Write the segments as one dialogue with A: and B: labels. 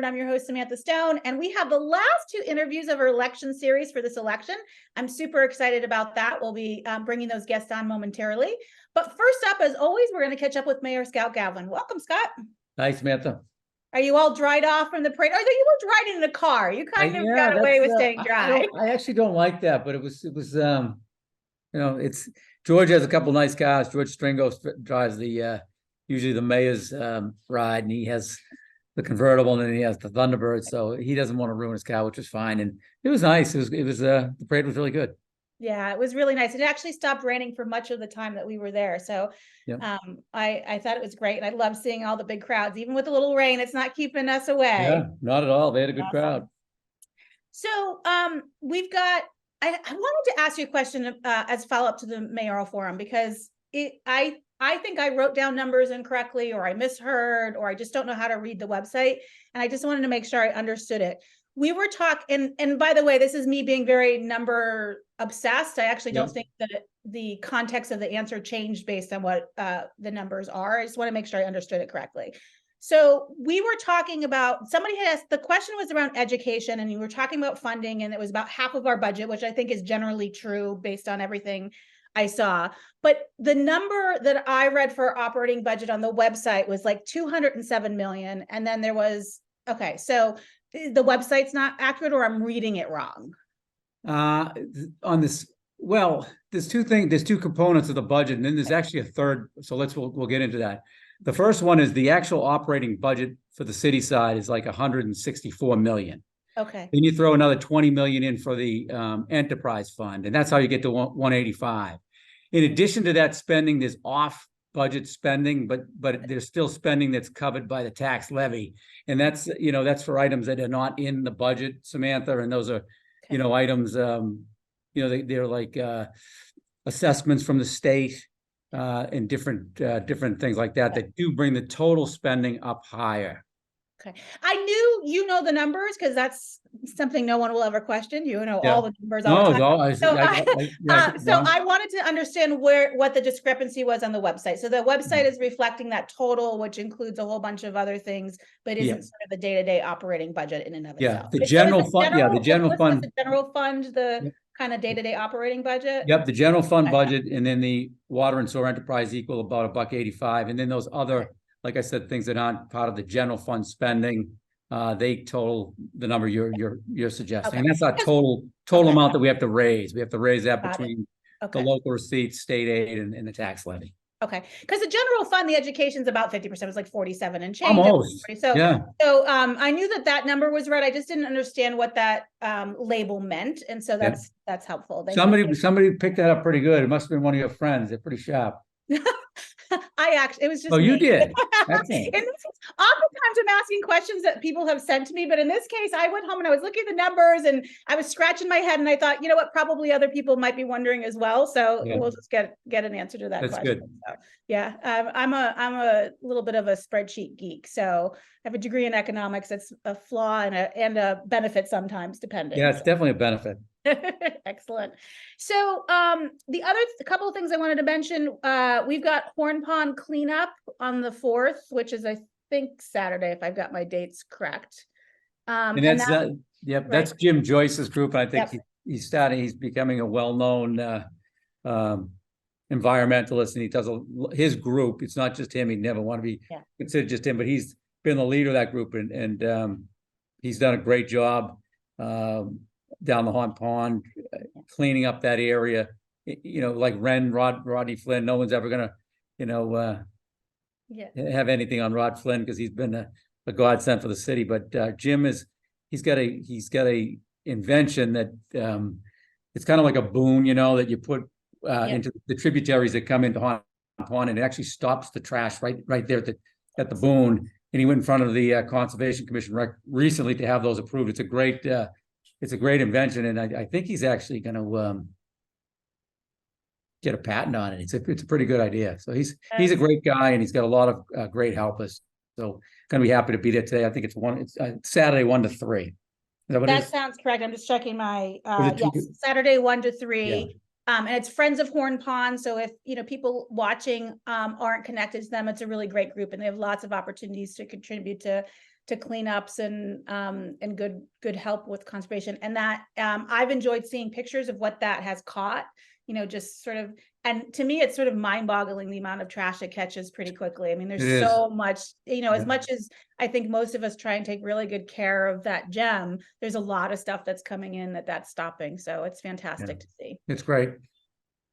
A: Woburn. I'm your host, Samantha Stone, and we have the last two interviews of our election series for this election. I'm super excited about that. We'll be bringing those guests on momentarily. But first up, as always, we're going to catch up with Mayor Scott Galvin. Welcome, Scott.
B: Hi, Samantha.
A: Are you all dried off from the parade? Or you were driving in a car. You kind of got away with staying dry.
B: I actually don't like that, but it was it's George has a couple nice cars. George Stringo drives the usually the mayor's ride, and he has the convertible, and then he has the Thunderbird, so he doesn't want to ruin his car, which was fine. And it was nice. It was the parade was really good.
A: Yeah, it was really nice. It actually stopped raining for much of the time that we were there. So I thought it was great. And I love seeing all the big crowds. Even with a little rain, it's not keeping us away.
B: Yeah, not at all. They had a good crowd.
A: So we've got, I wanted to ask you a question as follow-up to the mayoral forum, because I think I wrote down numbers incorrectly, or I misheard, or I just don't know how to read the website. And I just wanted to make sure I understood it. We were talking, and by the way, this is me being very number obsessed. I actually don't think that the context of the answer changed based on what the numbers are. I just want to make sure I understood it correctly. So we were talking about, somebody had asked, the question was around education, and you were talking about funding, and it was about half of our budget, which I think is generally true based on everything I saw. But the number that I read for operating budget on the website was like 207 million. And then there was, okay, so the website's not accurate, or I'm reading it wrong?
B: On this, well, there's two things, there's two components of the budget, and then there's actually a third. So we'll get into that. The first one is the actual operating budget for the city side is like 164 million.
A: Okay.
B: Then you throw another 20 million in for the enterprise fund, and that's how you get to 185. In addition to that spending, there's off budget spending, but there's still spending that's covered by the tax levy. And that's, that's for items that are not in the budget, Samantha. And those are, items, they're like assessments from the state and different things like that do bring the total spending up higher.
A: Okay. I knew the numbers, because that's something no one will ever question. All the numbers all the time. So I wanted to understand what the discrepancy was on the website. So the website is reflecting that total, which includes a whole bunch of other things, but isn't sort of the day-to-day operating budget in and of itself.
B: The general fund. The general fund.
A: The general fund, the kind of day-to-day operating budget.
B: Yep, the general fund budget, and then the water and sewer enterprise equal about $1.85, and then those other, like I said, things that aren't part of the general fund spending, they total the number you're suggesting. And that's our total amount that we have to raise. We have to raise that between the local receipts, state aid, and the tax levy.
A: Okay, because the general fund, the education's about 50%. It was like 47 and change.
B: Almost.
A: So I knew that number was right. I just didn't understand what that label meant, and so that's helpful.
B: Somebody picked that up pretty good. It must have been one of your friends. They're pretty sharp.
A: It was just
B: you did.
A: In this case, oftentimes I'm asking questions that people have sent to me, but in this case, I went home and I was looking at the numbers and I was scratching my head, and I thought, probably other people might be wondering as well. So we'll just get an answer to that question.
B: That's good.
A: So, I'm a little bit of a spreadsheet geek, so I have a degree in economics. It's a flaw and a benefit sometimes, depending.
B: Yeah, it's definitely a benefit.
A: Excellent. So the other couple of things I wanted to mention, we've got Horn Pond cleanup on the 4th, which is, I think, Saturday, if I've got my dates correct.
B: And that's Jim Joyce's group. And I think he's becoming a well-known environmentalist, and he does his group. It's not just him. He'd never want to be considered just him, but he's been the leader of that group, and he's done a great job down the Horn Pond, cleaning up that area, like Rodney Flynn. No one's ever gonna, have anything on Rod Flynn, because he's been a godsend for the city. But Jim he's got a invention that it's kind of like a boon, that you put into the tributaries that come into Horn Pond, and it actually stops the trash right there at the boon. And he went in front of the Conservation Commission recently to have those approved. It's a great invention, and I think he's actually going to get a patent on it. It's a pretty good idea. So he's a great guy, and he's got a lot of great helpers. So going to be happy to be there today. I think it's Saturday 1 to 3.
A: That sounds correct. I'm just checking my Saturday 1 to 3. And it's Friends of Horn Pond. So if people watching aren't connected to them, it's a really great group, and they have lots of opportunities to contribute to cleanups and good help with conservation. And that I've enjoyed seeing pictures of what that has caught, just sort of, and to me, it's sort of mind-boggling the amount of trash it catches pretty quickly. I mean, there's so much, as much as I think most of us try and take really good care of that gem, there's a lot of stuff that's coming in that's stopping. So it's fantastic to see.
B: It's great.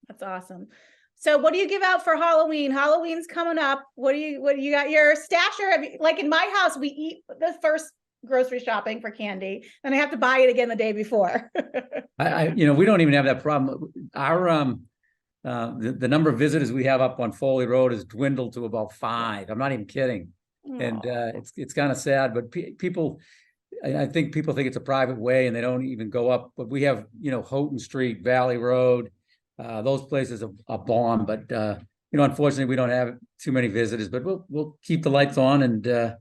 A: That's awesome. So what do you give out for Halloween? Halloween's coming up. What do you got your stasher? Like in my house, we eat the first grocery shopping for candy, and I have to buy it again the day before.
B: We don't even have that problem. Our the number of visitors we have up on Foley Road has dwindled to about 5. I'm not even kidding. And it's kind of sad, but people, I think people think it's a private way and they don't even go up. But we have, Houghton Street, Valley Road, those places are bomb. But unfortunately, we don't have too many visitors. But we'll keep the lights on and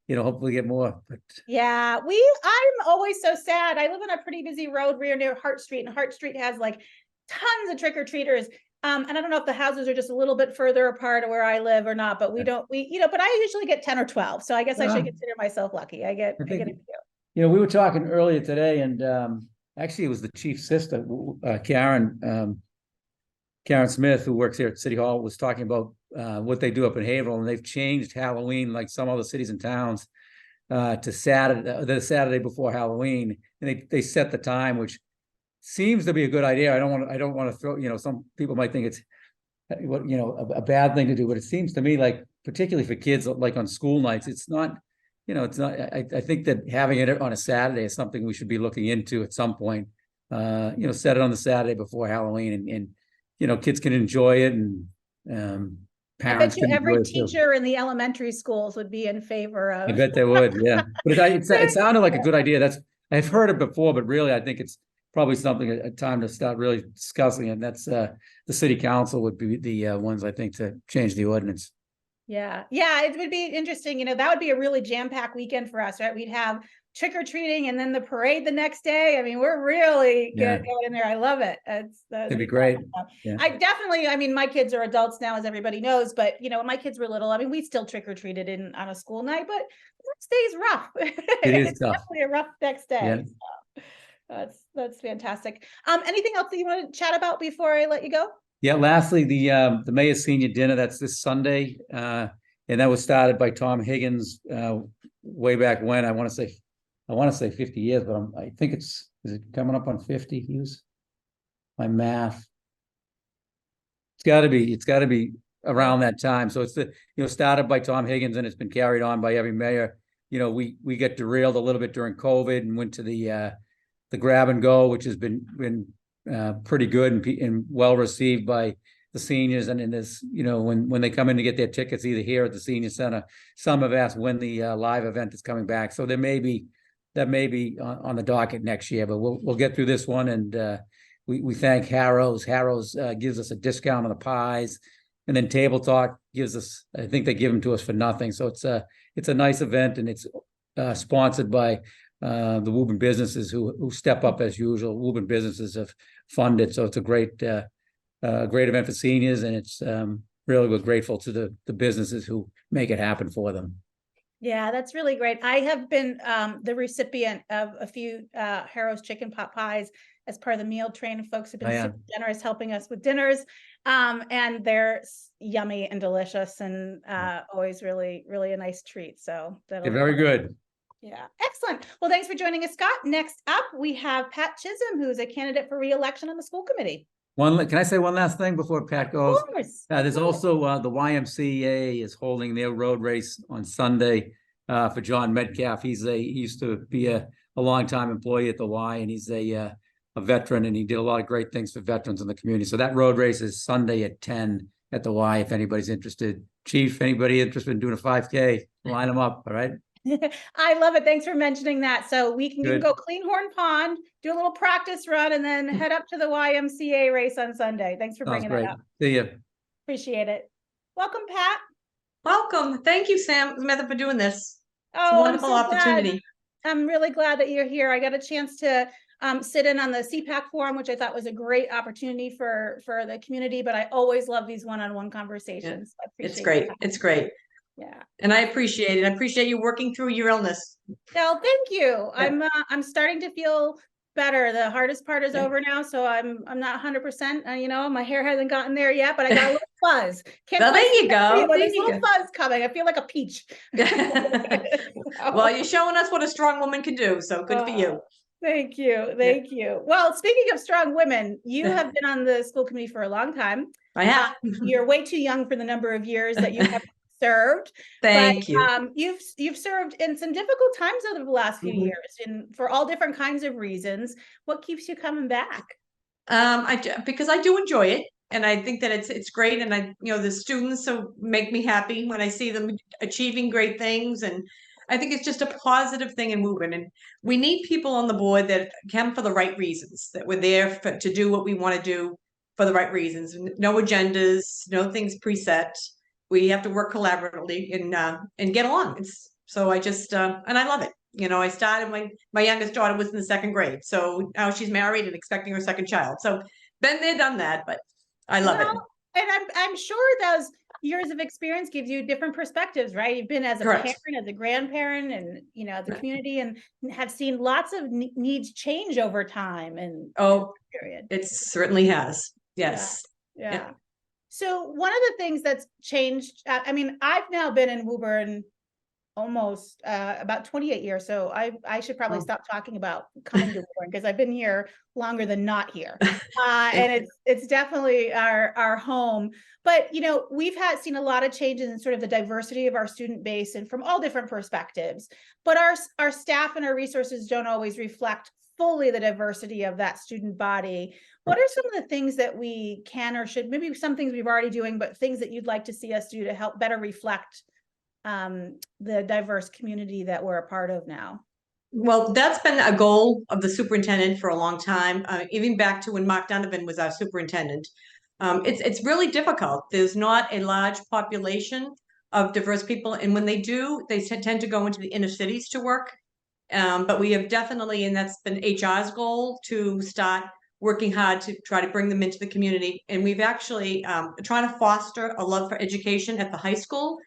B: hopefully get more. But
A: yeah, I'm always so sad. I live on a pretty busy road near Hart Street, and Hart Street has like tons of trick-or-treaters. And I don't know if the houses are just a little bit further apart of where I live or not, but but I usually get 10 or 12. So I guess I should consider myself lucky. I get a few.
B: We were talking earlier today, and actually it was the chief's sister, Karen Smith, who works here at City Hall, was talking about what they do up in Haverhill, and they've changed Halloween, like some other cities and towns, to the Saturday before Halloween, and they set the time, which seems to be a good idea. I don't want to throw, some people might think it's a bad thing to do, but it seems to me like, particularly for kids, like on school nights, it's not, it's not, I think that having it on a Saturday is something we should be looking into at some point. Set it on the Saturday before Halloween, and kids can enjoy it, and parents.
A: I bet you every teacher in the elementary schools would be in favor of.
B: I bet they would, yeah. But it sounded like a good idea. I've heard it before, but really, I think it's probably something a time to start really discussing it. And that's the city council would be the ones, I think, to change the ordinance.
A: Yeah, it would be interesting. that would be a really jam-packed weekend for us, right? We'd have trick-or-treating and then the parade the next day. I mean, we're really going in there. I love it. That'd
B: be great.
A: Yeah. My kids are adults now, as everybody knows, but when my kids were little, we still trick-or-treated on a school night, but the next day is rough.
B: It is
A: it's
B: tough.
A: Definitely a rough next day.
B: Yeah.
A: So. That's fantastic. Anything else that you want to chat about before I let you go?
B: Yeah. Lastly, the mayor's senior dinner, that's this Sunday. And that was started by Tom Higgins way back when. I want to say 50 years, but I think is it coming up on 50? Use my math. It's gotta be around that time. So it's started by Tom Higgins, and it's been carried on by every mayor. We got derailed a little bit during COVID and went to the grab and go, which has been pretty good and well received by the seniors. And in this, when they come in to get their tickets, either here at the senior center, some have asked when the live event is coming back. So that may be on the docket next year, but we'll get through this one. And we thank Harrow's. Harrow's gives us a discount on the pies, and then Table Talk gives us, I think they give them to us for nothing. So it's a nice event, and it's sponsored by the Woburn businesses who step up as usual. Woburn businesses have funded, so it's a great event for seniors, and it's really, we're grateful to the businesses who make it happen for them.
A: Yeah, that's really great. I have been the recipient of a few Harrow's chicken pot pies as part of the meal train. Folks have been super generous helping us with dinners, and they're yummy and delicious, and always really, really a nice treat. So
B: they're very good.
A: Yeah, excellent. Well, thanks for joining us, Scott. Next up, we have Pat Chisholm, who's a candidate for re-election on the school committee.
B: Can I say one last thing before Pat goes?
A: Of course.
B: There's also the YMCA is holding their road race on Sunday for John Metcalf. He used to be a longtime employee at the Y, and he's a veteran, and he did a lot of great things for veterans in the community. So that road race is Sunday at 10 at the Y. If anybody's interested, Chief, anybody interested in doing a 5K, line them up. All right.
A: I love it. Thanks for mentioning that. So you can go clean Horn Pond, do a little practice run, and then head up to the YMCA race on Sunday. Thanks for bringing that up.
B: See you.
A: Appreciate it. Welcome, Pat.
C: Welcome. Thank you, Samantha, for doing this. It's
A: a
C: wonderful opportunity.
A: I'm really glad that you're here. I got a chance to sit in on the CPAC forum, which I thought was a great opportunity for the community, but I always love these one-on-one conversations.
C: Yeah. It's great. It's great.
A: Yeah.
C: And I appreciate it. I appreciate you working through your illness.
A: No, thank you.
C: Yeah.
A: I'm starting to feel better. The hardest part is over now, so I'm not 100%. You know, my hair hasn't gotten there yet, but I got a little fuzz. Can't
C: Well,
A: quite
C: there you
A: see
C: go.
A: it, but
C: There
A: there's a
C: you
A: little
C: go.
A: fuzz coming. I feel like a peach.
C: Well, you're showing us what a strong woman can do, so good for you.
A: Thank you. Thank you. Well, speaking of strong women, you have been on the school committee for a long time.
C: I have.
A: You're way too young for the number of years that you have served.
C: Thank you.
A: You've served in some difficult times over the last few
C: Mhm.
A: years, and for all different kinds of reasons. What keeps you coming back?
C: Because I do enjoy it, and I think that it's great, and the students so make me happy when I see them achieving great things, and I think it's just a positive thing in Woburn, and we need people on the board that come for the right reasons, that we're there to do what we want to do for the right reasons. No agendas, no things preset. We have to work collaboratively and get along. So I just and I love it. I started when my youngest daughter was in the second grade. So now she's married and expecting her second child. So been there, done that, but I love it.
A: And I'm sure those years of experience gives you different perspectives, right? You've been as a
C: Correct.
A: parent, as a grandparent, and the
C: Right.
A: community, and have seen lots of needs change over time. And period.
C: It certainly has. Yes.
A: Yeah. So one of the things that's changed, I mean, I've now been in Woburn almost about 28 years. So I should probably stop talking about coming to Woburn, because I've been here longer than not here. And it's definitely our home. But we've seen a lot of changes in sort of the diversity of our student base, and from all different perspectives. But our staff and our resources don't always reflect fully the diversity of that student body. What are some of the things that we can or should, maybe some things we've already doing, but things that you'd like to see us do to help better reflect the diverse community that we're a part of now?
C: Well, that's been a goal of the superintendent for a long time, even back to when Mark Donovan was our superintendent. It's really difficult. There's not a large population of diverse people, and when they do, they tend to go into the inner cities to work. But we have definitely, and that's been HR's goal, to start working hard to try to bring them into the community. And we've actually trying to foster a love for education at the high school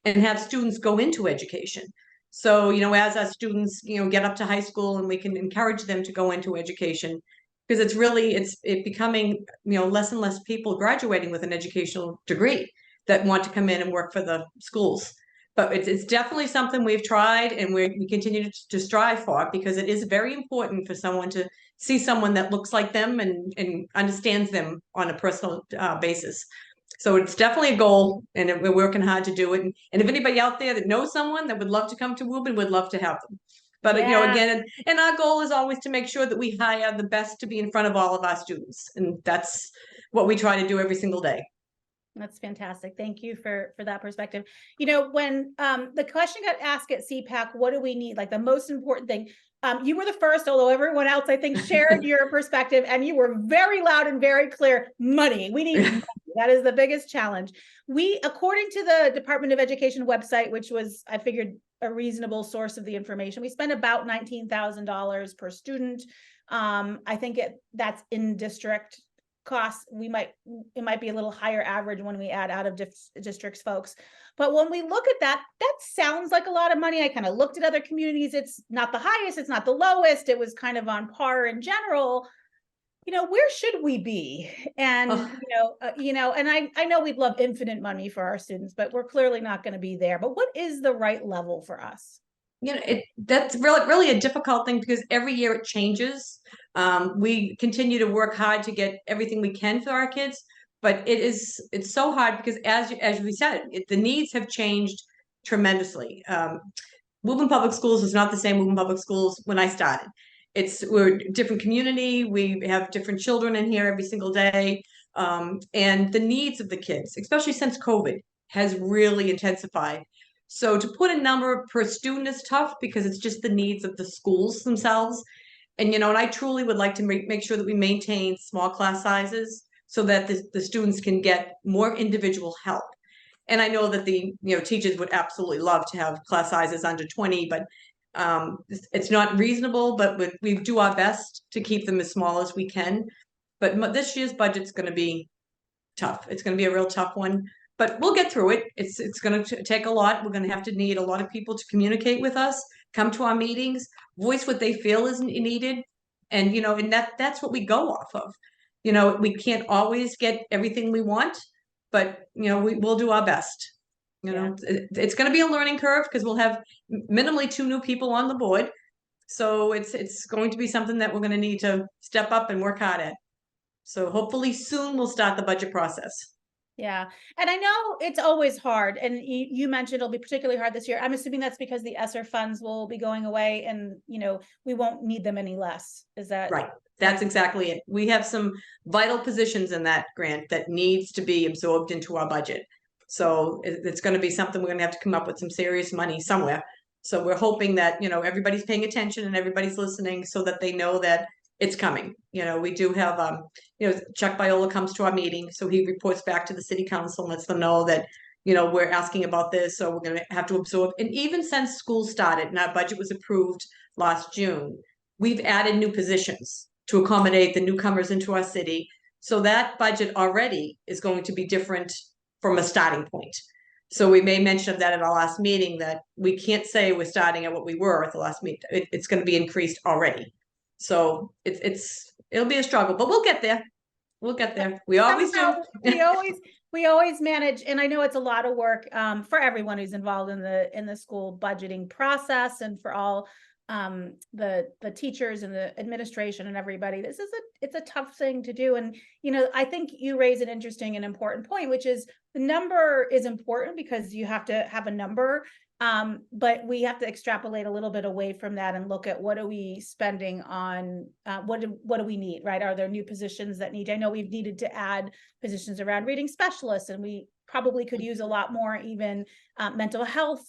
C: and have students go into education. So, as our students, get up to high school, and we can encourage them to go into education, because it's becoming, less and less people graduating with an educational degree that want to come in and work for the schools. But it's definitely something we've tried, and we continue to strive for, because it is very important for someone to see someone that looks like them and understands them on a personal basis. So it's definitely a goal, and we're working hard to do it. And if anybody out there that knows someone that would love to come to Woburn, would love to have them. But again, and our goal is always to make sure that we hire the best to be in front of all of our students, and that's what we try to do every single day.
A: That's fantastic. Thank you for that perspective. When the question got asked at CPAC, what do we need? Like the most important thing, you were the first, although everyone else, I think, shared your perspective, and you were very loud and very clear. Money. We need money. That is the biggest challenge. According to the Department of Education website, which was, I figured, a reasonable source of the information, we spend about $19,000 per student. I think that's in district costs. It might be a little higher average when we add out of districts folks. But when we look at that sounds like a lot of money. I kind of looked at other communities. It's not the highest, it's not the lowest. It was kind of on par in general. Where should we be? And, and I know we'd love infinite money for our students, but we're clearly not going to be there. But what is the right level for us?
C: That's really a difficult thing, because every year it changes. We continue to work hard to get everything we can for our kids, but it's so hard, because as we said, the needs have changed tremendously. Woburn Public Schools is not the same Woburn Public Schools when I started. We're a different community. We have different children in here every single day. And the needs of the kids, especially since COVID, has really intensified. So to put a number per student is tough, because it's just the needs of the schools themselves. And, and I truly would like to make sure that we maintain small class sizes, so that the students can get more individual help. And I know that the teachers would absolutely love to have class sizes under 20, but it's not reasonable, but we do our best to keep them as small as we can. But this year's budget's going to be tough. It's going to be a real tough one. but we'll get through it. It's going to take a lot. We're going to have to need a lot of people to communicate with us, come to our meetings, voice what they feel is needed. And, and that's what we go off of. We can't always get everything we want, but, we'll do our best. It's going to be a learning curve because we'll have minimally 2 new people on the board. So it's going to be something that we're going to need to step up and work hard at. So hopefully soon we'll start the budget process.
A: Yeah. And I know it's always hard. And you mentioned it'll be particularly hard this year. I'm assuming that's because the ESSER funds will be going away and, we won't need them any less. Is that
C: right? That's exactly it. We have some vital positions in that grant that needs to be absorbed into our budget. So it's going to be something we're going to have to come up with some serious money somewhere. So we're hoping that, everybody's paying attention and everybody's listening so that they know that it's coming. We do have, Chuck Viola comes to our meeting, so he reports back to the city council and lets them know that, we're asking about this, so we're going to have to absorb. And even since school started and our budget was approved last June, we've added new positions to accommodate the newcomers into our city. So that budget already is going to be different from a starting point. So we made mention of that at our last meeting, that we can't say we're starting at what we were at the last meeting. It's going to be increased already. So it'll be a struggle, but we'll get there. We'll get there. We always do.
A: we always manage, and I know it's a lot of work for everyone who's involved in the school budgeting process, and for all the teachers and the administration and everybody. It's a tough thing to do. And, I think you raise an interesting and important point, which is the number is important because you have to have a number. But we have to extrapolate a little bit away from that and look at what are we spending on, what do we need, right? Are there new positions that I know we've needed to add positions around reading specialists, and we probably could use a lot more even mental health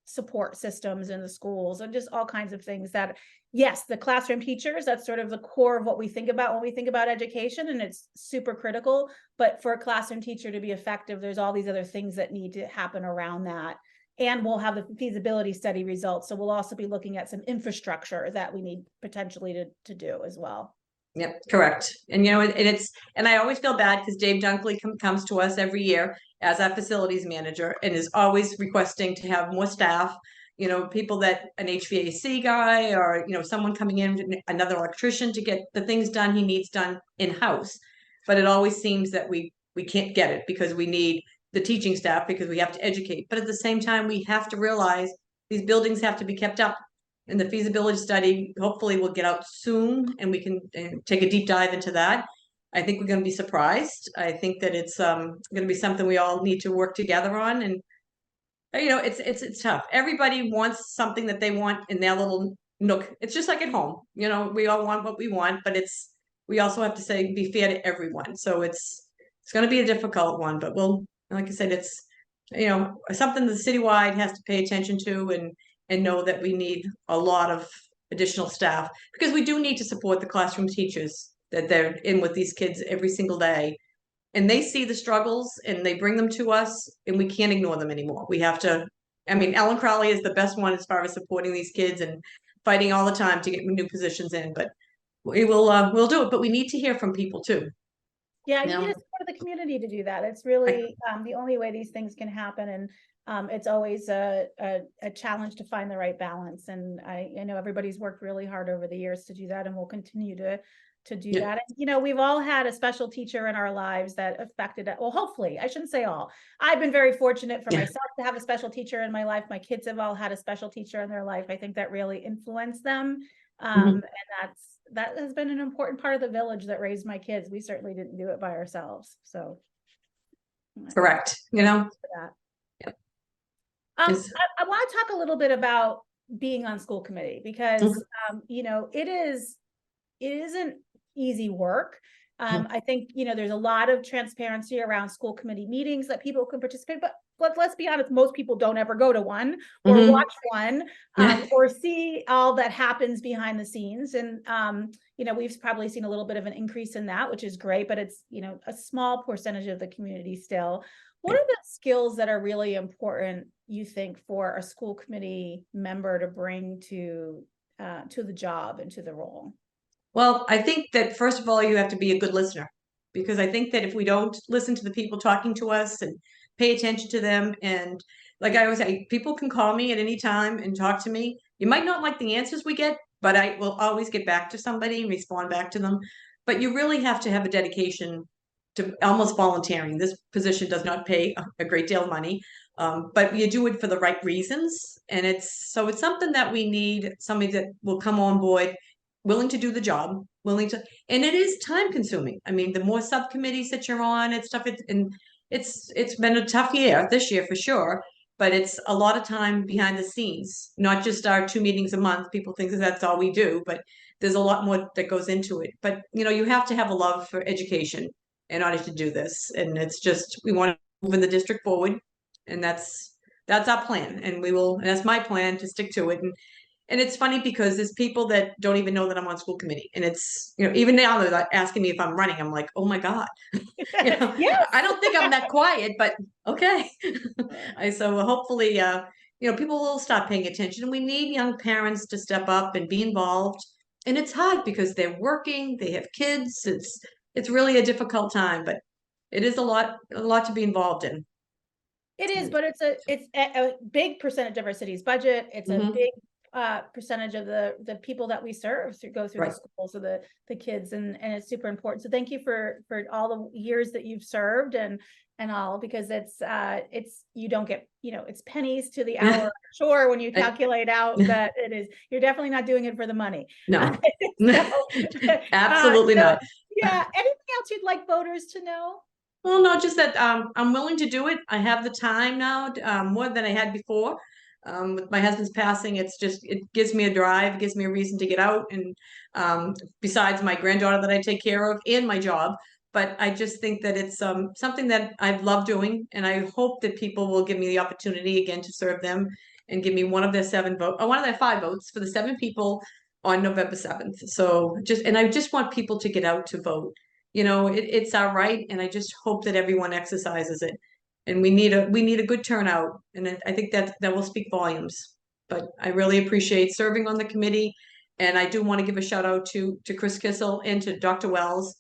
A: support systems in the schools, and just all kinds of things that, yes, the classroom teachers, that's sort of the core of what we think about when we think about education, and it's super critical. But for a classroom teacher to be effective, there's all these other things that need to happen around that. And we'll have the feasibility study results. So we'll also be looking at some infrastructure that we need potentially to do as well.
C: Yep, correct. And and I always feel bad because Dave Dunkley comes to us every year as our facilities manager and is always requesting to have more staff, people that an HVAC guy or, someone coming in, another electrician, to get the things done he needs done in-house. But it always seems that we can't get it because we need the teaching staff, because we have to educate. But at the same time, we have to realize these buildings have to be kept up. And the feasibility study hopefully will get out soon, and we can take a deep dive into that. I think we're going to be surprised. I think that it's going to be something we all need to work together on. And it's tough. Everybody wants something that they want in their little nook. It's just like at home. We all want what we want, but we also have to be fair to everyone. So it's going to be a difficult one, but like I said, it's something the citywide has to pay attention to, and know that we need a lot of additional staff, because we do need to support the classroom teachers that they're in with these kids every single day. And they see the struggles and they bring them to us, and we can't ignore them anymore. We have to, Ellen Crowley is the best one as far as supporting these kids and fighting all the time to get new positions in, but we'll do it. But we need to hear from people too.
A: Yeah, you need to support the community to do that. It's really the only way these things can happen. And it's always a challenge to find the right balance. And I know everybody's worked really hard over the years to do that, and we'll continue to do that. And, we've all had a special teacher in our lives that affected it. Well, hopefully, I shouldn't say all. I've been very fortunate for myself to have a special teacher in my life. My kids have all had a special teacher in their life. I think that really influenced them. And that has been an important part of the village that raised my kids. We certainly didn't do it by ourselves. So.
C: Correct.
A: For that.
C: Yep.
A: I want to talk a little bit about being on school committee, because, it isn't easy work. I think, there's a lot of transparency around school committee meetings that people can participate, but let's be honest, most people don't ever go to one or watch one or see all that happens behind the scenes. And, we've probably seen a little bit of an increase in that, which is great, but it's, a small percentage of the community still. What are the skills that are really important, you think, for a school committee member to bring to the job and to the role?
C: Well, I think that first of all, you have to be a good listener. because I think that if we don't listen to the people talking to us and pay attention to them, and like I always say, people can call me at any time and talk to me. You might not like the answers we get, but I will always get back to somebody and respond back to them. But you really have to have a dedication to almost volunteering. This position does not pay a great deal of money, but you do it for the right reasons. And it's something that we need, somebody that will come on board, willing to do the job, willing to, and it is time consuming. I mean, the more subcommittees that you're on and stuff, and it's been a tough year this year for sure, but it's a lot of time behind the scenes, not just our 2 meetings a month. People think that that's all we do, but there's a lot more that goes into it. But you have to have a love for education in order to do this. And it's just, we want to move in the district forward, and that's our plan. And that's my plan, to stick to it. And it's funny because there's people that don't even know that I'm on school committee. And it's, even now they're like asking me if I'm running. I'm like, oh my God.
A: Yes.
C: I don't think I'm that quiet, but okay. So hopefully, people will start paying attention, and we need young parents to step up and be involved. And it's hard because they're working, they have kids. It's really a difficult time, but it is a lot to be involved in.
A: It is, but it's a big percentage of our city's budget. It's a big percentage of the people that we serve go through the schools of the kids, and it's super important. So thank you for all the years that you've served and all, because it's you don't get, it's pennies to the hour. Sure, when you calculate out that you're definitely not doing it for the money.
C: No, absolutely not.
A: Yeah. Anything else you'd like voters to know?
C: Well, no, just that I'm willing to do it. I have the time now, more than I had before. With my husband's passing, it gives me a drive, it gives me a reason to get out. And besides my granddaughter that I take care of and my job, but I just think that it's something that I love doing, and I hope that people will give me the opportunity again to serve them and give me one of their 5 votes for the 7 people on November 7th. So I just want people to get out to vote. It's our right, and I just hope that everyone exercises it. And we need a good turnout, and I think that will speak volumes. But I really appreciate serving on the committee, and I do want to give a shout out to Chris Kissel and to Dr. Wells.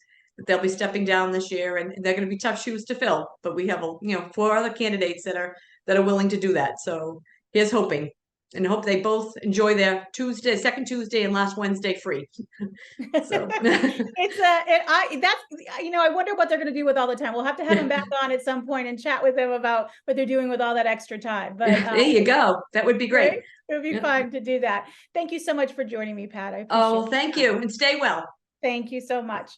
C: They'll be stepping down this year, and they're going to be tough shoes to fill. But we have 4 other candidates that are willing to do that. So here's hoping. And I hope they both enjoy their second Tuesday and last Wednesday free. So
A: I wonder what they're going to do with all the time. We'll have to have them back on at some point and chat with them about what they're doing with all that extra time. But
C: there you go. That would be great.
A: Right? It would be fun to do that. Thank you so much for joining me, Pat. I appreciate
C: it. Thank you, and stay well.
A: Thank you so much.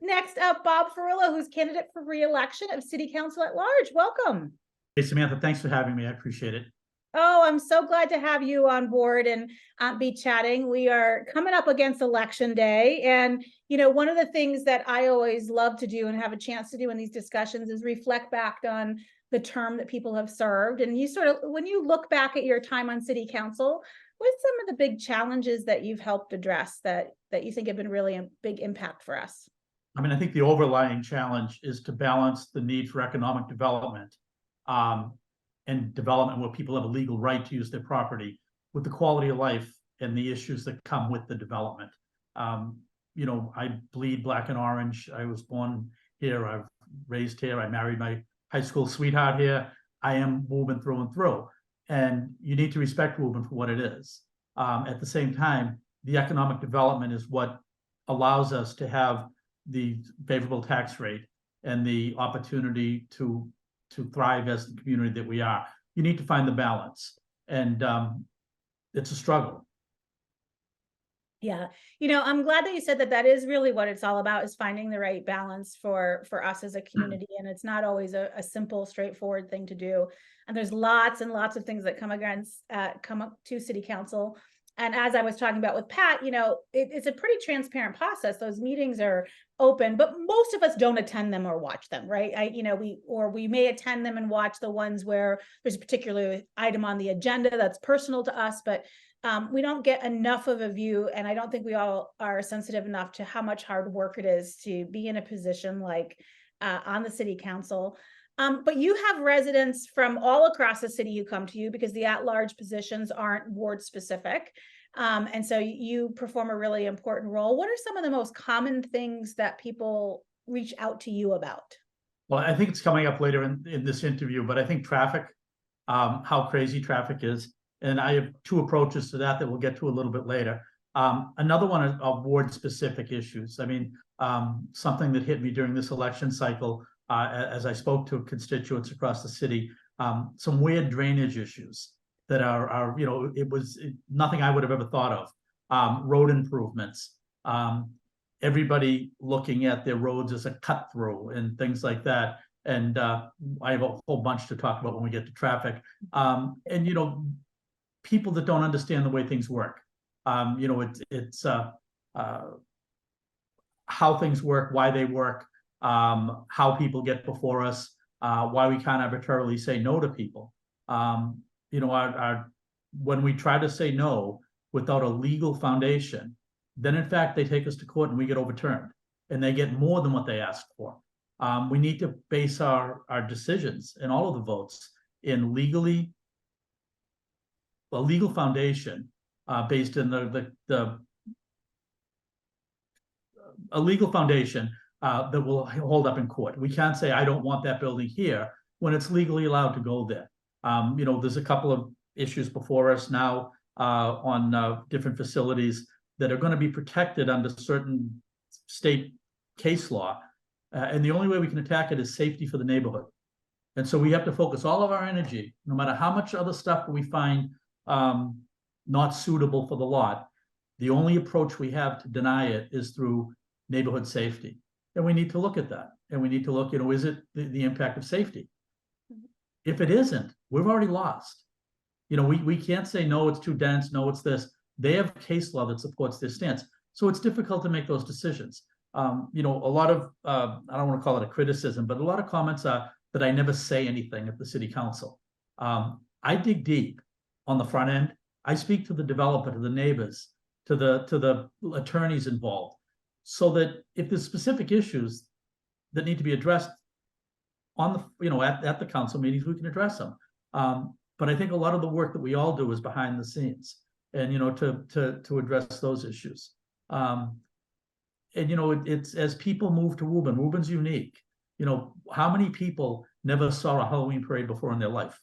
A: Next up, Bob Ferrillo, who's candidate for re-election of City Council at Large. Welcome.
D: Hey, Samantha, thanks for having me. I appreciate it.
A: Oh, I'm so glad to have you on board and be chatting. We are coming up against Election Day. And, one of the things that I always love to do and have a chance to do in these discussions is reflect back on the term that people have served. And when you look back at your time on City Council, what's some of the big challenges that you've helped address that you think have been really a big impact for us?
D: I mean, I think the overlying challenge is to balance the need for economic development and development where people have a legal right to use their property with the quality of life and the issues that come with the development. I bleed black and orange. I was born here. I was raised here. I married my high school sweetheart here. I am Woburn through and through. And you need to respect Woburn for what it is. At the same time, the economic development is what allows us to have the favorable tax rate and the opportunity to thrive as the community that we are. You need to find the balance, and it's a struggle.
A: Yeah. I'm glad that you said that is really what it's all about, is finding the right balance for us as a community. And it's not always a simple, straightforward thing to do. And there's lots and lots of things that come up to City Council. And as I was talking about with Pat, it's a pretty transparent process. Those meetings are open, but most of us don't attend them or watch them, right? We may attend them and watch the ones where there's a particular item on the agenda that's personal to us, but we don't get enough of a view. And I don't think we all are sensitive enough to how much hard work it is to be in a position like on the City Council. But you have residents from all across the city who come to you because the at-large positions aren't ward specific. And so you perform a really important role. What are some of the most common things that people reach out to you about?
D: Well, I think it's coming up later in this interview, but I think traffic, how crazy traffic is. And I have two approaches to that we'll get to a little bit later. Another one are ward-specific issues. I mean, something that hit me during this election cycle, as I spoke to constituents across the city, some weird drainage issues that are it was nothing I would have ever thought of. Road improvements, everybody looking at their roads as a cut through and things like that. And I have a whole bunch to talk about when we get to traffic. And people that don't understand the way things work. It's how things work, why they work, how people get before us, why we can't arbitrarily say no to people. When we try to say no without a legal foundation, then in fact they take us to court and we get overturned, and they get more than what they asked for. We need to base our decisions and all of the votes in a legal foundation, based in a legal foundation that will hold up in court. We can't say I don't want that building here when it's legally allowed to go there. There's a couple of issues before us now on different facilities that are going to be protected under certain state case law. And the only way we can attack it is safety for the neighborhood. And so we have to focus all of our energy, no matter how much other stuff we find not suitable for the lot. The only approach we have to deny it is through neighborhood safety. And we need to look at that. And we need to look, is it the impact of safety? If it isn't, we've already lost. We can't say, no, it's too dense. No, it's this. They have case law that supports their stance. So it's difficult to make those decisions. A lot of, I don't want to call it a criticism, but a lot of comments are that I never say anything at the city council. I dig deep on the front end. I speak to the developer, to the neighbors, to the attorneys involved, so that if there's specific issues that need to be addressed on the, at the council meetings, we can address them. But I think a lot of the work that we all do is behind the scenes, and to address those issues. It's as people move to Woburn. Woburn's unique. How many people never saw a Halloween parade before in their life?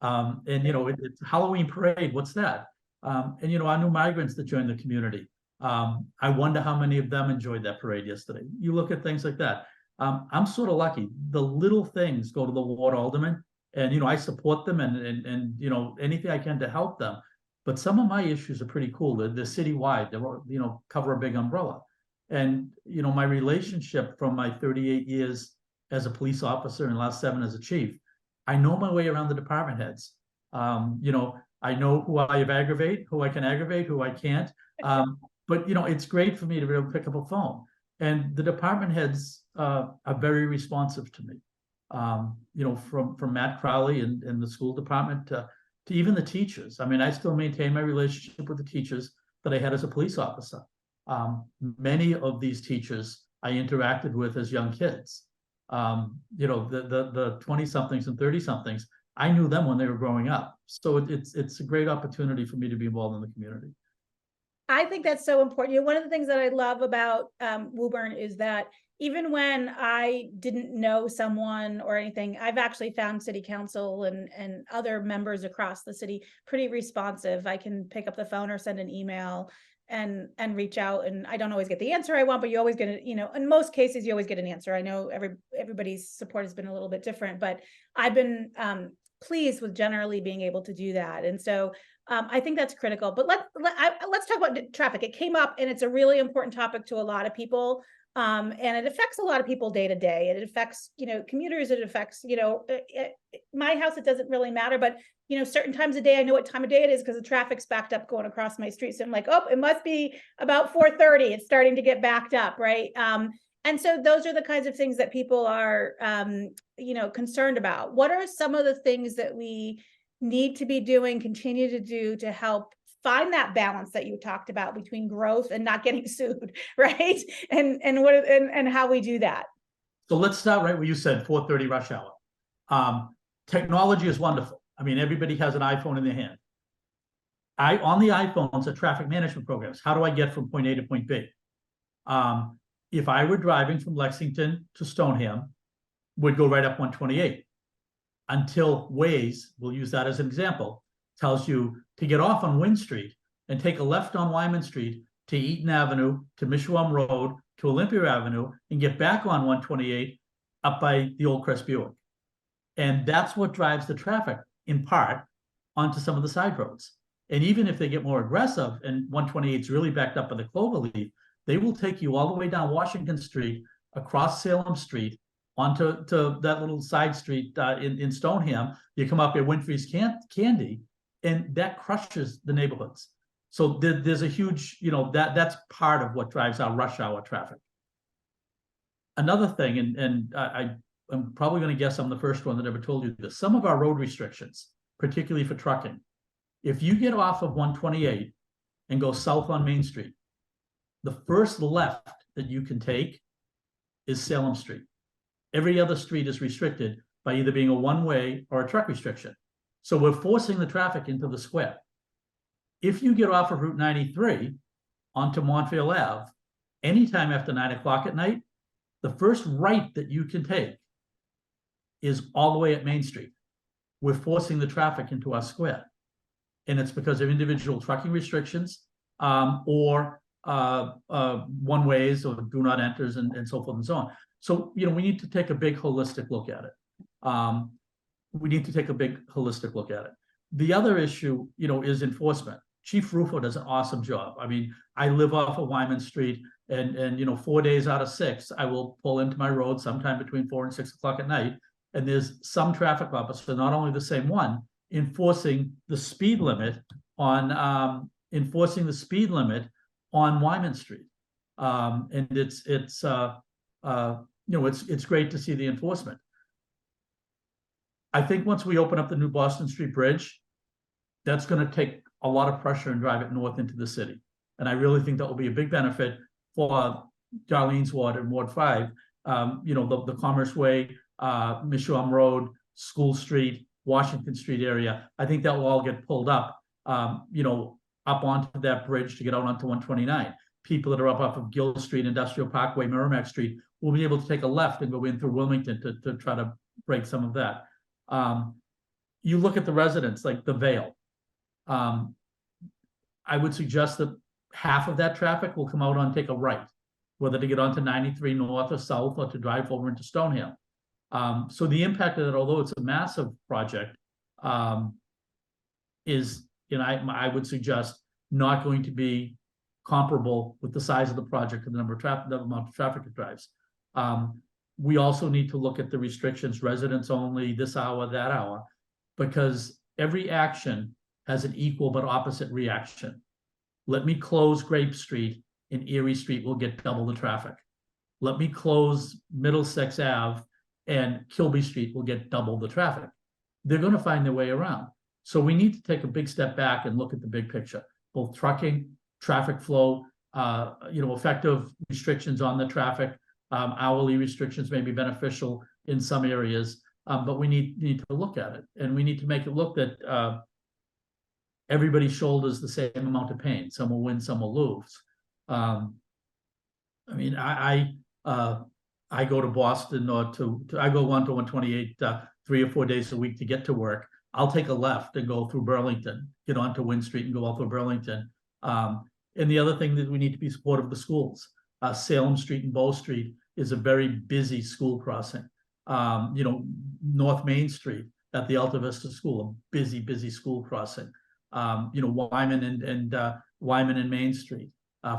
D: It's Halloween parade. What's that? Our new migrants that joined the community. I wonder how many of them enjoyed that parade yesterday. You look at things like that. I'm sort of lucky. The little things go to the ward alderman, and I support them and anything I can to help them. But some of my issues are pretty cool. They're citywide. They're cover a big umbrella. And my relationship from my 38 years as a police officer and last 7 as a chief, I know my way around the department heads. I know who I aggravate, who I can aggravate, who I can't. But it's great for me to be able to pick up a phone. And the department heads are very responsive to me. From Matt Crowley and the school department to even the teachers. I mean, I still maintain my relationship with the teachers that I had as a police officer. Many of these teachers I interacted with as young kids. The 20-somethings and 30-somethings, I knew them when they were growing up. So it's a great opportunity for me to be involved in the community.
A: I think that's so important. One of the things that I love about Woburn is that even when I didn't know someone or anything, I've actually found city council and other members across the city pretty responsive. I can pick up the phone or send an email and reach out, and I don't always get the answer I want, but you always get in most cases you always get an answer. I know everybody's support has been a little bit different, but I've been pleased with generally being able to do that. And so I think that's critical. But let's talk about traffic. It came up, and it's a really important topic to a lot of people. And it affects a lot of people day to day. It affects, commuters. It affects, my house, it doesn't really matter, but, certain times of day, I know what time of day it is because the traffic's backed up going across my street. So I'm like, oh, it must be about 4:30. It's starting to get backed up. Right. And so those are the kinds of things that people are, concerned about. What are some of the things that we need to be doing, continue to do to help find that balance that you talked about between growth and not getting sued, right? And how we do that.
D: So let's start right where you said 4:30 rush hour. Technology is wonderful. I mean, everybody has an iPhone in their hand. On the iPhones are traffic management programs. How do I get from point A to point B? if I were driving from Lexington to Stoneham, would go right up 128 until Waze, we'll use that as an example, tells you to get off on Wynn Street and take a left on Wyman Street to Eaton Avenue, to Mishawum Road, to Olympia Avenue, and get back on 128 up by the old Crest Buick. And that's what drives the traffic in part onto some of the side roads. And even if they get more aggressive and 128 is really backed up by the Cloverleaf, they will take you all the way down Washington Street, across Salem Street, onto that little side street in Stoneham. You come up at Winfrey's Candy, and that crushes the neighborhoods. So there's a huge, that's part of what drives our rush hour traffic. Another thing, and I'm probably going to guess I'm the first one that ever told you this, some of our road restrictions, particularly for trucking, if you get off of 128 and go south on Main Street, the first left that you can take is Salem Street. Every other street is restricted by either being a one-way or a truck restriction. So we're forcing the traffic into the square. If you get off of Route 93 onto Montreal Ave, anytime after 9 o'clock at night, the first right that you can take is all the way at Main Street. We're forcing the traffic into our square. And it's because of individual trucking restrictions or one-ways or do not enters and so forth and so on. So, we need to take a big holistic look at it. The other issue, is enforcement. Chief Rufo does an awesome job. I mean, I live off of Wyman Street and 4 days out of 6, I will pull into my road sometime between 4 and 6 o'clock at night. And there's some traffic officer, not only the same one, enforcing the speed limit on Wyman Street. And it's great to see the enforcement. I think once we open up the new Boston Street Bridge, that's going to take a lot of pressure and drive it north into the city. And I really think that will be a big benefit for Darlene's ward and Ward 5. The Commerce Way, Mishawum Road, School Street, Washington Street area. I think that will all get pulled up, up onto that bridge to get out onto 129. People that are up off of Gill Street, Industrial Parkway, Merrimack Street will be able to take a left and go in through Wilmington to try to break some of that. You look at the residents, like the Vale. I would suggest that half of that traffic will come out on take a right, whether to get onto 93 north or south or to drive over into Stoneham. So the impact of it, although it's a massive project, is, I would suggest not going to be comparable with the size of the project and the amount of traffic it drives. We also need to look at the restrictions, residents only, this hour, that hour, because every action has an equal but opposite reaction. Let me close Grape Street and Erie Street will get double the traffic. Let me close Middlesex Ave and Kilby Street will get double the traffic. They're going to find their way around. So we need to take a big step back and look at the big picture, both trucking, traffic flow, effective restrictions on the traffic. Hourly restrictions may be beneficial in some areas, but we need to look at it, and we need to make it look that everybody shoulders the same amount of pain. Some will win, some will lose. I go to Boston or I go on to 128 3 or 4 days a week to get to work. I'll take a left and go through Burlington, get onto Wynn Street and go out through Burlington. And the other thing that we need to be supportive of the schools. Salem Street and Bow Street is a very busy school crossing. North Main Street at the Alta Vista School, a busy school crossing. Wyman and Main Street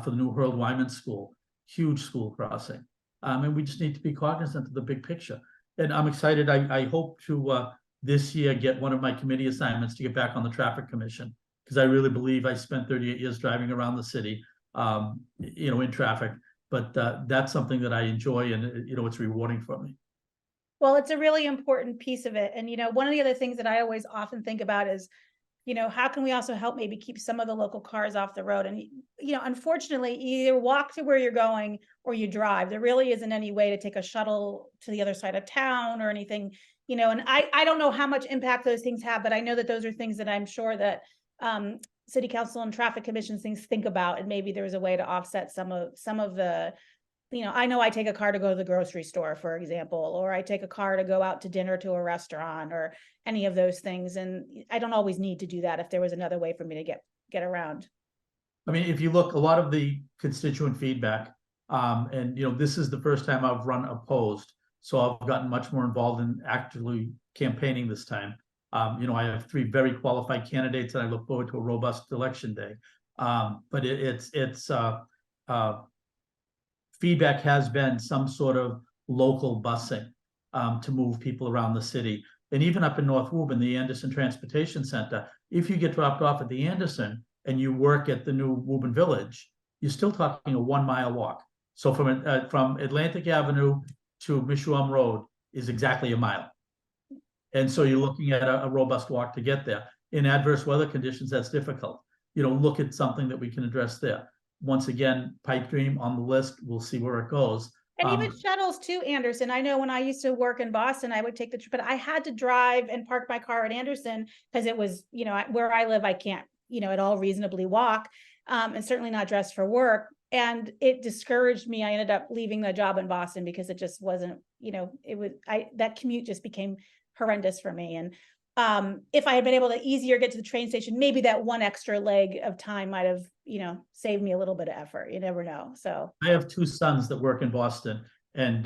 D: for the new Harold Wyman School, huge school crossing. And we just need to be cognizant of the big picture. And I'm excited. I hope to this year get one of my committee assignments to get back on the Traffic Commission, because I really believe I spent 38 years driving around the city, in traffic. But that's something that I enjoy, and it's rewarding for me.
A: Well, it's a really important piece of it. And, one of the other things that I always often think about is, how can we also help maybe keep some of the local cars off the road? And, unfortunately, you either walk to where you're going or you drive. There really isn't any way to take a shuttle to the other side of town or anything, and I don't know how much impact those things have, but I know that those are things that I'm sure that City Council and Traffic Commission think about, and maybe there's a way to offset some of the I know I take a car to go to the grocery store, for example, or I take a car to go out to dinner to a restaurant or any of those things. And I don't always need to do that if there was another way for me to get around.
D: I mean, if you look, a lot of the constituent feedback, and this is the first time I've run opposed, so I've gotten much more involved in actually campaigning this time. I have 3 very qualified candidates, and I look forward to a robust election day. But feedback has been some sort of local busing to move people around the city. And even up in North Woburn, the Anderson Transportation Center, if you get dropped off at the Anderson and you work at the new Woburn Village, you're still talking a 1-mile walk. So from Atlantic Avenue to Mishuam Road is exactly a mile. And so you're looking at a robust walk to get there. In adverse weather conditions, that's difficult. Look at something that we can address there. Once again, pipe dream on the list. We'll see where it goes.
A: And even shuttles too, Anderson. I know when I used to work in Boston, I would take but I had to drive and park my car at Anderson because it was, where I live, I can't, at all reasonably walk, and certainly not dressed for work. And it discouraged me. I ended up leaving the job in Boston because it just wasn't, that commute just became horrendous for me. And if I had been able to easier get to the train station, maybe that one extra leg of time might have, saved me a little bit of effort. You never know. So
D: I have 2 sons that work in Boston, and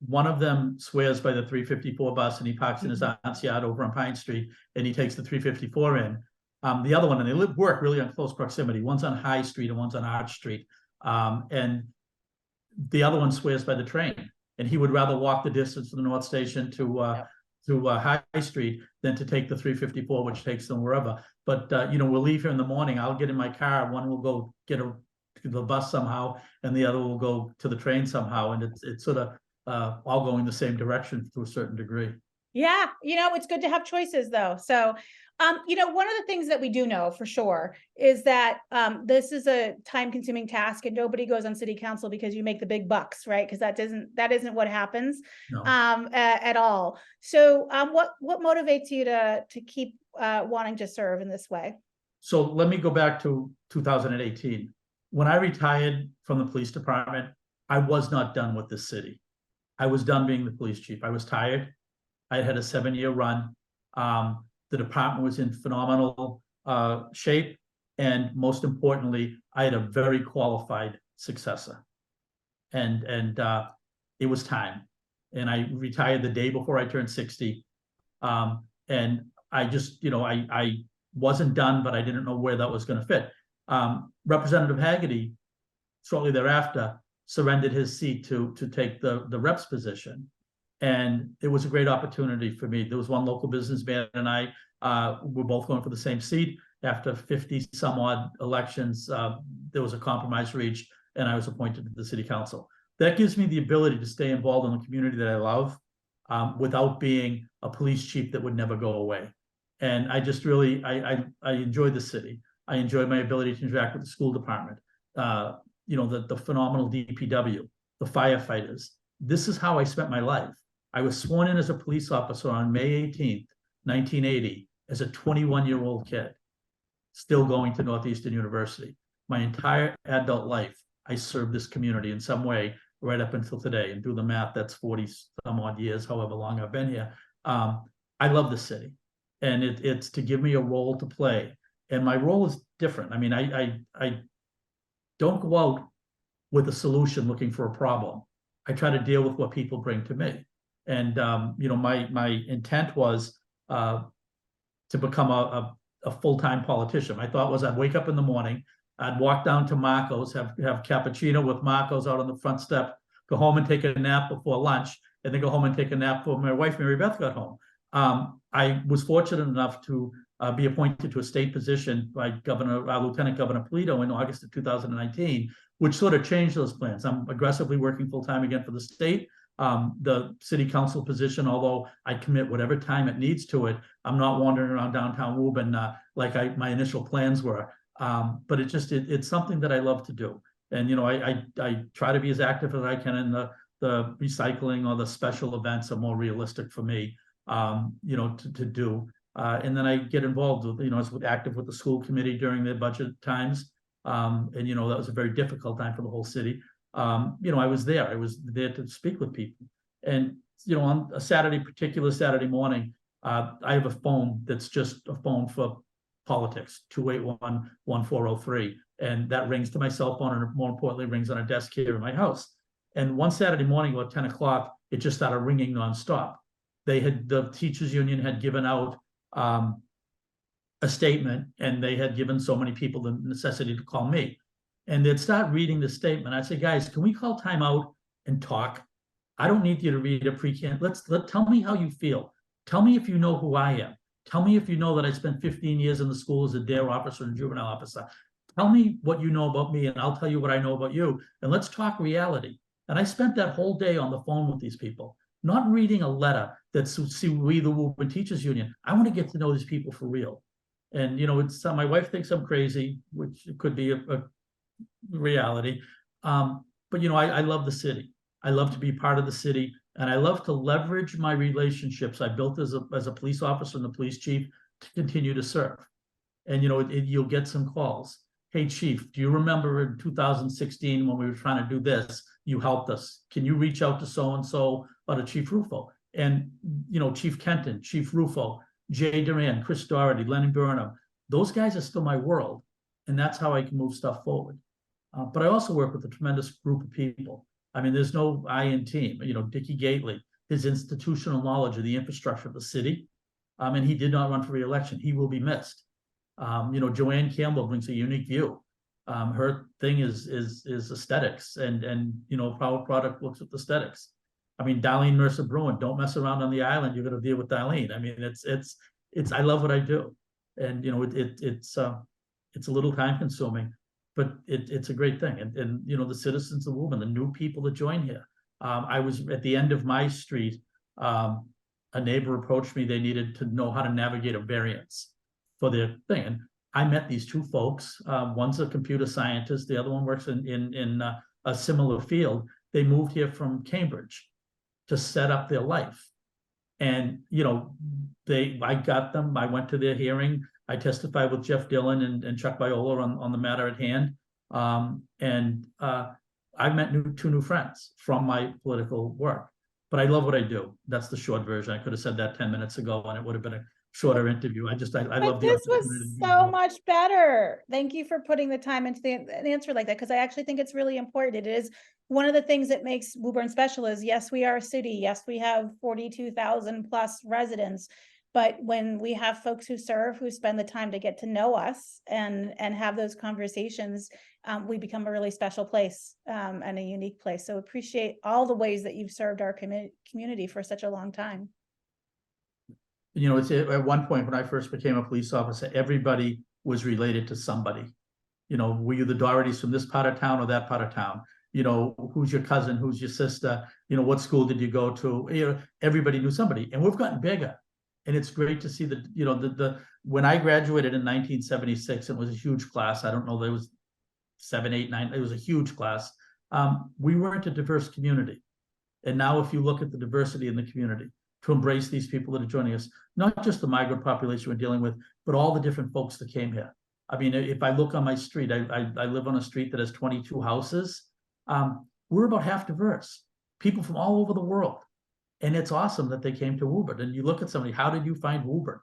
D: one of them swears by the 354 bus, and he parks in his aunt's yard over on Pine Street, and he takes the 354 in. The other one, and they work really on close proximity. One's on High Street and one's on Arch Street. And the other one swears by the train, and he would rather walk the distance from the North Station to High Street than to take the 354, which takes them wherever. But we'll leave here in the morning. I'll get in my car. One will go get the bus somehow, and the other will go to the train somehow. And it's sort of all going the same direction to a certain degree.
A: Yeah, it's good to have choices though. So, one of the things that we do know for sure is that this is a time-consuming task, and nobody goes on city council because you make the big bucks, right? Because that isn't what happens
D: No.
A: At all. So, what motivates you to keep wanting to serve in this way?
D: So let me go back to 2018. When I retired from the police department, I was not done with this city. I was done being the police chief. I was tired. I had a 7-year run. The department was in phenomenal shape. And most importantly, I had a very qualified successor. And it was time. And I retired the day before I turned 60. And I just, I wasn't done, but I didn't know where that was going to fit. Representative Haggerty, shortly thereafter, surrendered his seat to take the reps position. And it was a great opportunity for me. There was one local businessman and I were both going for the same seat. After 50 some odd elections, there was a compromise reached and I was appointed to the city council. That gives me the ability to stay involved in the community that I love without being a police chief that would never go away. And I just really, I enjoy the city. I enjoy my ability to interact with the school department, the phenomenal DPW, the firefighters. This is how I spent my life. I was sworn in as a police officer on May 18th, 1980, as a 21-year-old kid, still going to Northeastern University. My entire adult life, I served this community in some way right up until today. And do the math, that's 40 some odd years, however long I've been here. I love the city. And it's to give me a role to play. And my role is different. I mean, I don't go out with a solution looking for a problem. I try to deal with what people bring to me. And, my intent was to become a full-time politician. My thought was I'd wake up in the morning, I'd walk down to Marco's, have cappuccino with Marco's out on the front step, go home and take a nap before lunch, and then go home and take a nap before my wife, Mary Beth, got home. I was fortunate enough to be appointed to a state position by Lieutenant Governor Polito in August of 2019, which sort of changed those plans. I'm aggressively working full-time again for the state. The city council position, although I commit whatever time it needs to it, I'm not wandering around downtown Woburn like my initial plans were. But it's something that I love to do. And, I try to be as active as I can in the recycling or the special events are more realistic for me, to do. And then I get involved with, I was active with the school committee during the budget times. And, that was a very difficult time for the whole city. I was there. I was there to speak with people. And, on a particular Saturday morning, I have a phone that's just a phone for politics, 281-1403. And that rings to my cell phone, and more importantly, rings on a desk here in my house. And one Saturday morning, about 10 o'clock, it just started ringing nonstop. The teachers union had given out a statement, and they had given so many people the necessity to call me. And they'd start reading the statement. I'd say, guys, can we call time out and talk? I don't need you to read a pre-can. Tell me how you feel. Tell me if you know who I am. Tell me if you know that I spent 15 years in the school as a DARE officer and juvenile officer. Tell me what you know about me, and I'll tell you what I know about you. And let's talk reality. And I spent that whole day on the phone with these people, not reading a letter that's we the Woburn Teachers Union. I want to get to know these people for real. And, it's my wife thinks I'm crazy, which could be a reality. But, I love the city. I love to be part of the city, and I love to leverage my relationships I built as a police officer and the police chief to continue to serve. And, you'll get some calls. Hey, chief, do you remember in 2016 when we were trying to do this, you helped us? Can you reach out to so-and-so about Chief Rufo? And, Chief Kenton, Chief Rufo, Jay Duran, Chris Doherty, Lennon Burnham, those guys are still my world. And that's how I can move stuff forward. But I also work with a tremendous group of people. I mean, there's no I in team. Dickie Gately, his institutional knowledge of the infrastructure of the city, and he did not run for re-election. He will be missed. Joanne Campbell brings a unique view. Her thing is aesthetics, and Power Product looks at aesthetics. I mean, Darlene Mercer Bruin, don't mess around on the island. You're going to deal with Darlene. I mean, it's. I love what I do, and it's a little time consuming, but it's a great thing. And the citizens of Woburn, the new people that join here. I was at the end of my street. A neighbor approached me. They needed to know how to navigate a variance for their thing. And I met these two folks. One's a computer scientist. The other one works in a similar field. They moved here from Cambridge to set up their life. And, I got them. I went to their hearing. I testified with Jeff Dillon and Chuck Viola on the matter at hand. I've met two new friends from my political work. But I love what I do. That's the short version. I could have said that 10 minutes ago, and it would have been a shorter interview. I love the
A: This was so much better. Thank you for putting the time into an answer like that, because I actually think it's really important. It is one of the things that makes Woburn special is, yes, we are a city. Yes, we have 42,000 plus residents. But when we have folks who serve, who spend the time to get to know us and have those conversations, we become a really special place and a unique place. So appreciate all the ways that you've served our community for such a long time.
D: It's at one point when I first became a police officer, everybody was related to somebody. Were you the Dohertys from this part of town or that part of town? Who's your cousin? Who's your sister? What school did you go to? Everybody knew somebody, and we've gotten bigger. And it's great to see when I graduated in 1976, it was a huge class. I don't know, there was 7, 8, 9. It was a huge class. We weren't a diverse community. And now if you look at the diversity in the community, to embrace these people that are joining us, not just the migrant population we're dealing with, but all the different folks that came here. I mean, if I look on my street, I live on a street that has 22 houses. We're about half diverse, people from all over the world. And it's awesome that they came to Woburn. And you look at somebody, how did you find Woburn?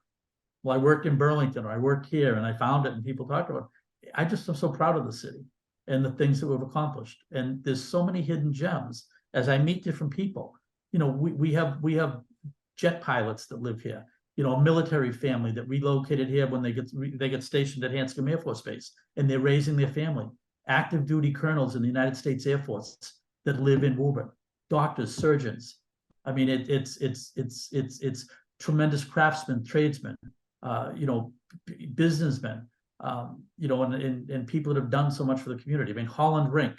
D: Well, I worked in Burlington, or I worked here, and I found it, and people talked about it. I just am so proud of the city and the things that we've accomplished. And there's so many hidden gems as I meet different people. We have jet pilots that live here. A military family that relocated here when they get stationed at Hanscom Air Force Base, and they're raising their family. Active duty colonels in the United States Air Force that live in Woburn. Doctors, surgeons. I mean, it's tremendous craftsmen, tradesmen, businessmen, and people that have done so much for the community. I mean, Holland Rink,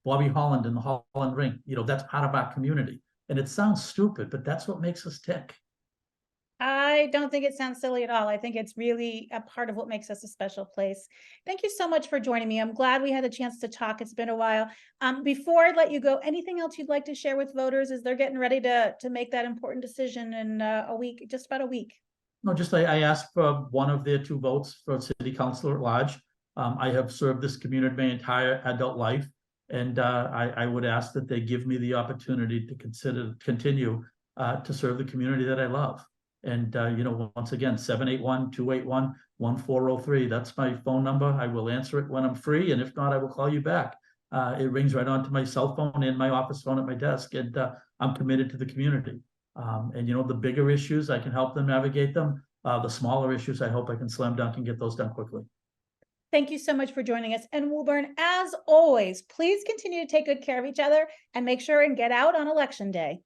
D: Bobby Holland and the Holland Rink, that's part of our community. And it sounds stupid, but that's what makes us tick.
A: I don't think it sounds silly at all. I think it's really a part of what makes us a special place. Thank you so much for joining me. I'm glad we had a chance to talk. It's been a while. Before I let you go, anything else you'd like to share with voters as they're getting ready to make that important decision in a week, just about a week?
D: No, just I asked for one of their 2 votes for city councilor at large. I have served this community my entire adult life. And I would ask that they give me the opportunity to continue to serve the community that I love. And, once again, 781-281-1403. That's my phone number. I will answer it when I'm free. And if not, I will call you back. It rings right onto my cell phone and my office phone at my desk. And I'm committed to the community. And the bigger issues, I can help them navigate them. The smaller issues, I hope I can slam dunk and get those done quickly.
A: Thank you so much for joining us. And Woburn, as always, please continue to take good care of each other and make sure and get out on election day.